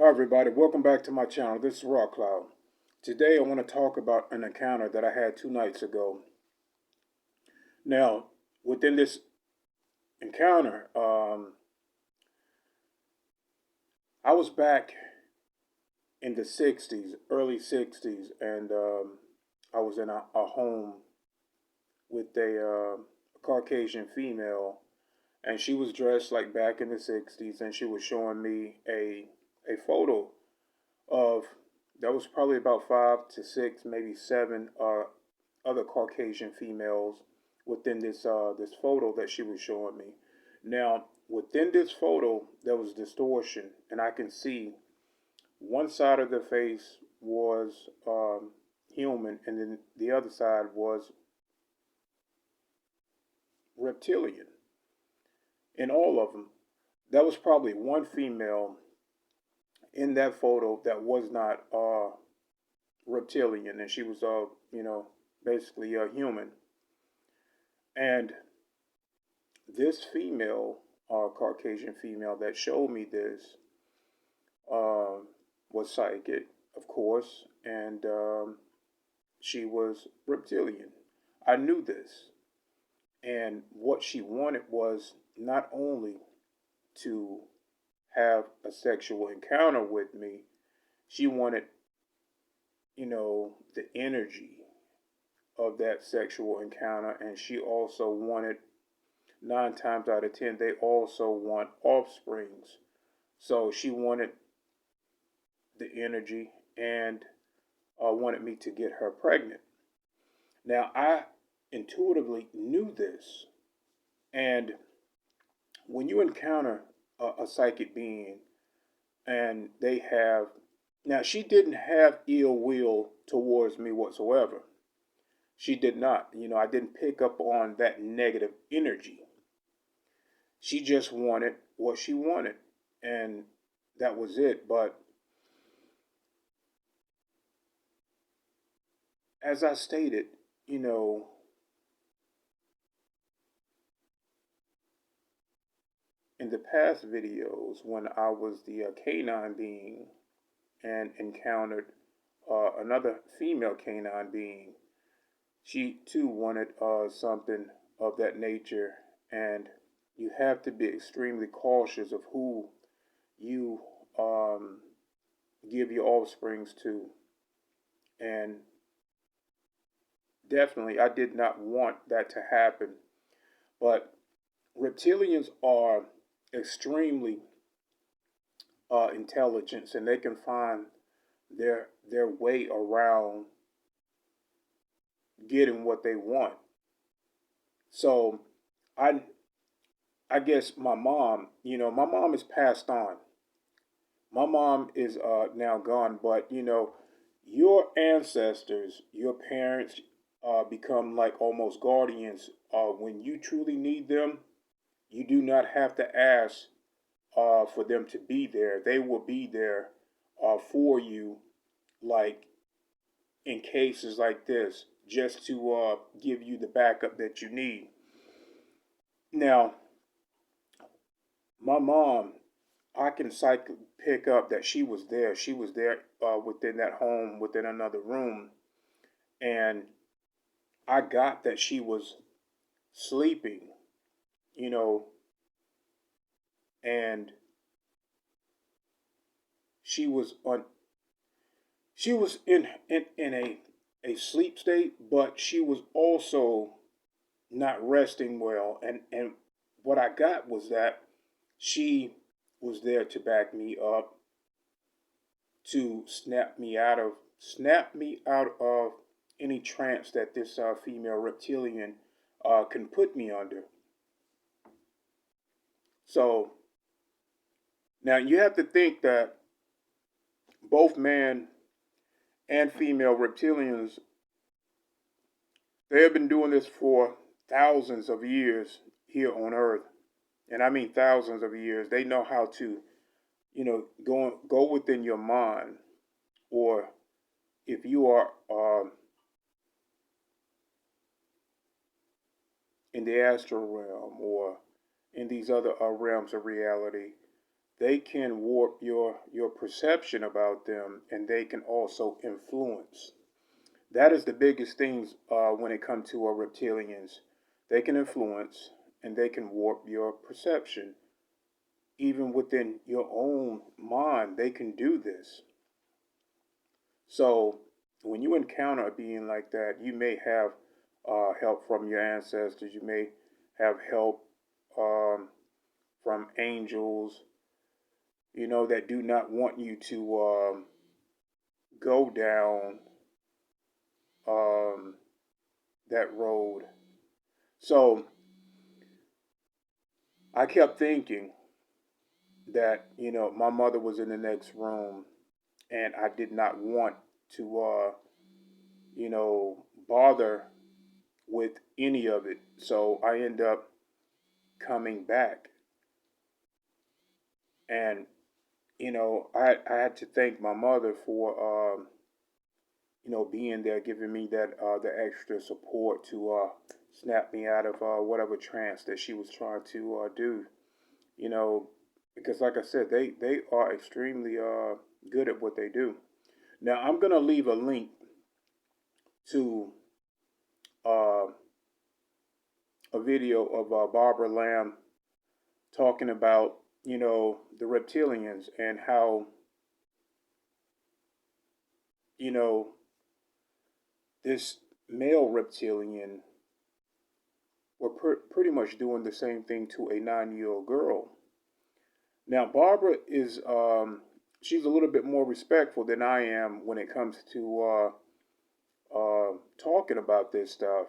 Hi everybody, welcome back to my channel. This is Rock Cloud. Today I want to talk about an encounter that I had 2 nights ago. Now, within this encounter, I was back in the 60s, early 60s, and I was in a home with a Caucasian female, and she was dressed like back in the 60s, and she was showing me a photo of that was probably about 5 to 6, maybe seven other Caucasian females within this photo that she was showing me. Now, within this photo, there was distortion, and I can see one side of the face was human, and then the other side was reptilian. In all of them, there was probably one female in that photo that was not reptilian, and she was basically a human. And this female, Caucasian female that showed me this, uh, was psychic, of course, and she was reptilian. I knew this, and what she wanted was not only to have a sexual encounter with me, she wanted, the energy of that sexual encounter, and she also wanted 9 times out of 10 they also want offsprings. So she wanted the energy and wanted me to get her pregnant. Now I intuitively knew this, and when you encounter a psychic being and they have now she didn't have ill will towards me whatsoever. She did not. I didn't pick up on that negative energy. She just wanted what she wanted, and that was it. But as I stated, you know, in the past videos, when I was the canine being and encountered another female canine being, she too wanted something of that nature, and you have to be extremely cautious of who you um, give your offsprings to. And definitely, I did not want that to happen. But reptilians are extremely intelligent, and they can find their way around getting what they want. So I I guess my mom is passed on. My mom is now gone, but your ancestors, your parents, become like almost guardians. When you truly need them, you do not have to ask for them to be there. They will be there for you, like in cases like this, just to give you the backup that you need. Now, my mom, I can pick up that she was there. She was there within that home, within another room, and I got that she was sleeping, you know, and she was on. She was in a sleep state, but she was also not resting well. And what I got was that she was there to back me up, to snap me out of any trance that this female reptilian can put me under. So now you have to think that both man and female reptilians, they have been doing this for thousands of years here on Earth, and I mean thousands of years. They know how to, go within your mind, or if you are in the astral realm or in these other realms of reality, they can warp your perception about them, and they can also influence. That is the biggest things when it comes to reptilians. They can influence and they can warp your perception. Even within your own mind, they can do this. So when you encounter a being like that, you may have help from your ancestors. You may have help from angels, that do not want you to go down um, that road. So I kept thinking that, my mother was in the next room and I did not want to, bother with any of it. So I end up coming back. And, I had to thank my mother for, being there, giving me that the extra support to snap me out of whatever trance that she was trying to do. You know, because like I said, they are extremely good at what they do. Now I'm gonna leave a link to uh, a video of Barbara Lamb talking about the reptilians and how you know this male reptilian were pretty much doing the same thing to a 9-year-old girl. Now, Barbara is, she's a little bit more respectful than I am when it comes to talking about this stuff,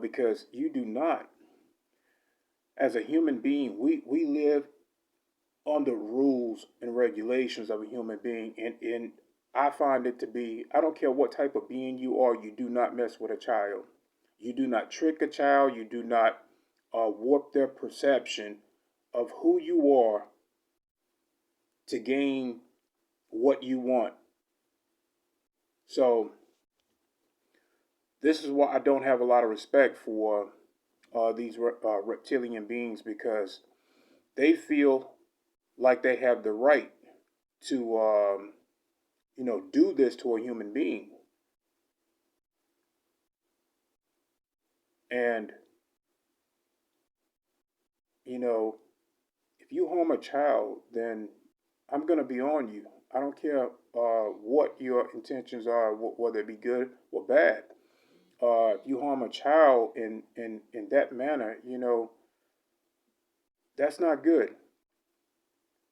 because you do not, as a human being, we live under rules and regulations of a human being. And I find it to be, I don't care what type of being you are, you do not mess with a child. You do not trick a child. You do not warp their perception of who you are to gain what you want. So this is why I don't have a lot of respect for these reptilian beings, because they feel like they have the right to, do this to a human being. And, if you harm a child, then I'm going to be on you. I don't care what your intentions are, whether it be good or bad. If you harm a child in that manner, that's not good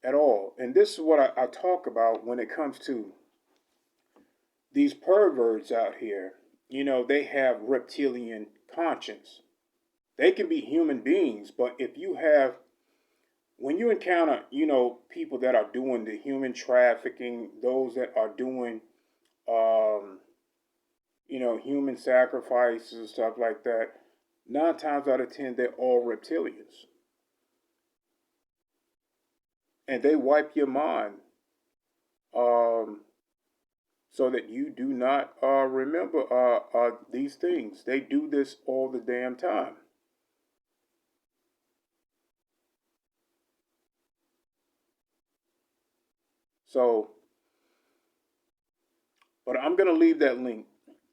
at all. And this is what I talk about when it comes to these perverts out here. They have reptilian conscience. They can be human beings, but when you encounter, people that are doing the human trafficking, those that are doing, um, human sacrifices and stuff like that, 9 times out of 10, they're all reptilians. And they wipe your mind um, so that you do not remember these things. They do this all the damn time. So, but I'm going to leave that link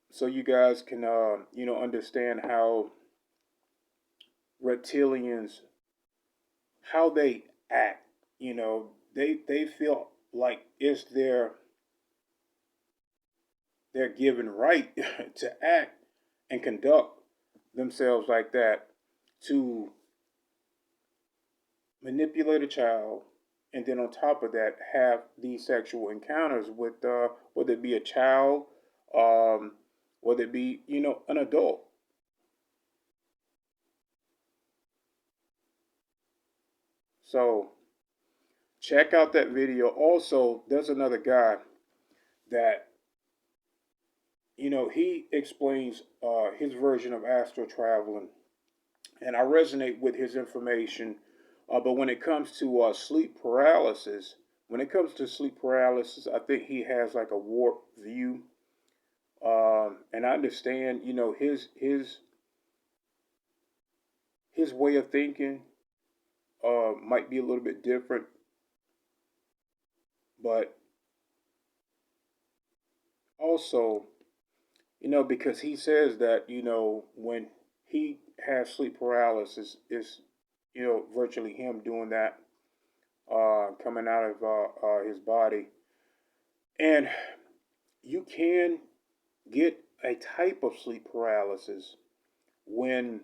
so you guys can, understand how reptilians, how they act. They feel like it's their given right to act and conduct themselves like that, to manipulate a child, and then on top of that, have these sexual encounters with whether it be a child, um, whether it be an adult. So check out that video. Also, there's another guy that he explains his version of astral traveling, and I resonate with his information. But when it comes to sleep paralysis, I think he has like a warped view. And I understand, his way of thinking might be a little bit different But also, because he says that, when he has sleep paralysis, it's, virtually him doing that, coming out of his body. And you can get a type of sleep paralysis when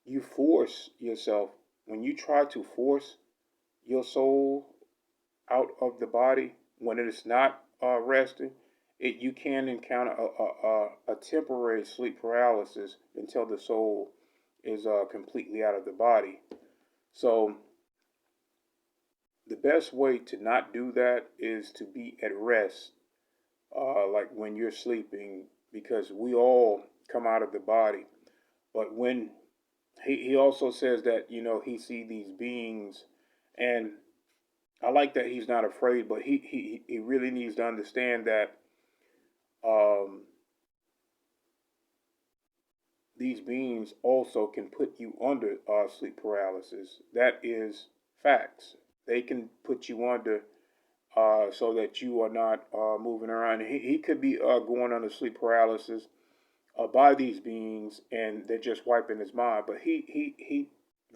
you force yourself, when you try to force your soul out of the body, when it is not resting, you can encounter a temporary sleep paralysis until the soul is completely out of the body. So the best way to not do that is to be at rest, like when you're sleeping, because we all come out of the body. But when he also says that, he see these beings, and I like that he's not afraid, but he really needs to understand that um, these beings also can put you under sleep paralysis. That is facts. They can put you under so that you are not moving around. He could be going under sleep paralysis by these beings, and they're just wiping his mind. But he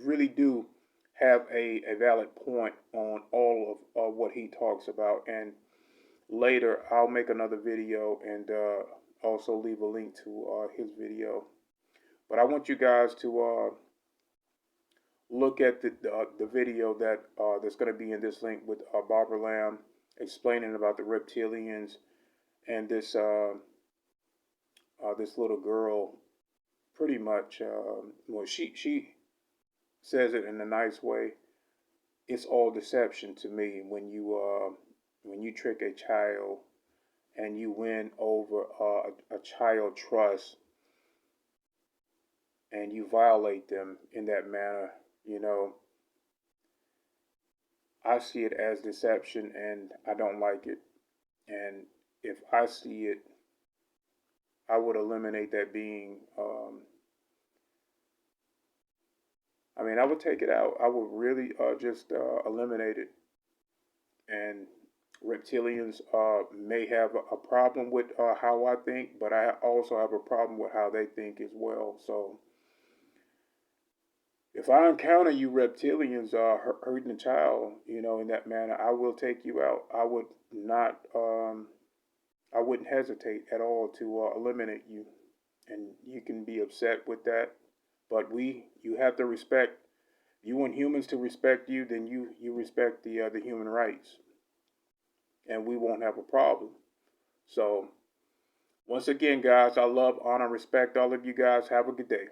really do have a valid point on all of what he talks about. And later, I'll make another video and also leave a link to his video. But I want you guys to look at the video that's going to be in this link with Barbara Lamb explaining about the reptilians and this little girl. Pretty much, well, she says it in a nice way. It's all deception to me when you trick a child and you win over a child trust and you violate them in that manner. You know, I see it as deception and I don't like it. And if I see it, I would eliminate that being. I mean, I would take it out. I would really just eliminate it. And reptilians may have a problem with how I think, but I also have a problem with how they think as well. So if I encounter you reptilians hurting a child, in that manner, I will take you out. I would not, I wouldn't hesitate at all to eliminate you. And you can be upset with that, but you have to respect. You want humans to respect you, then you respect the human rights, and we won't have a problem. So once again, guys, I love, honor, respect all of you guys. Have a good day.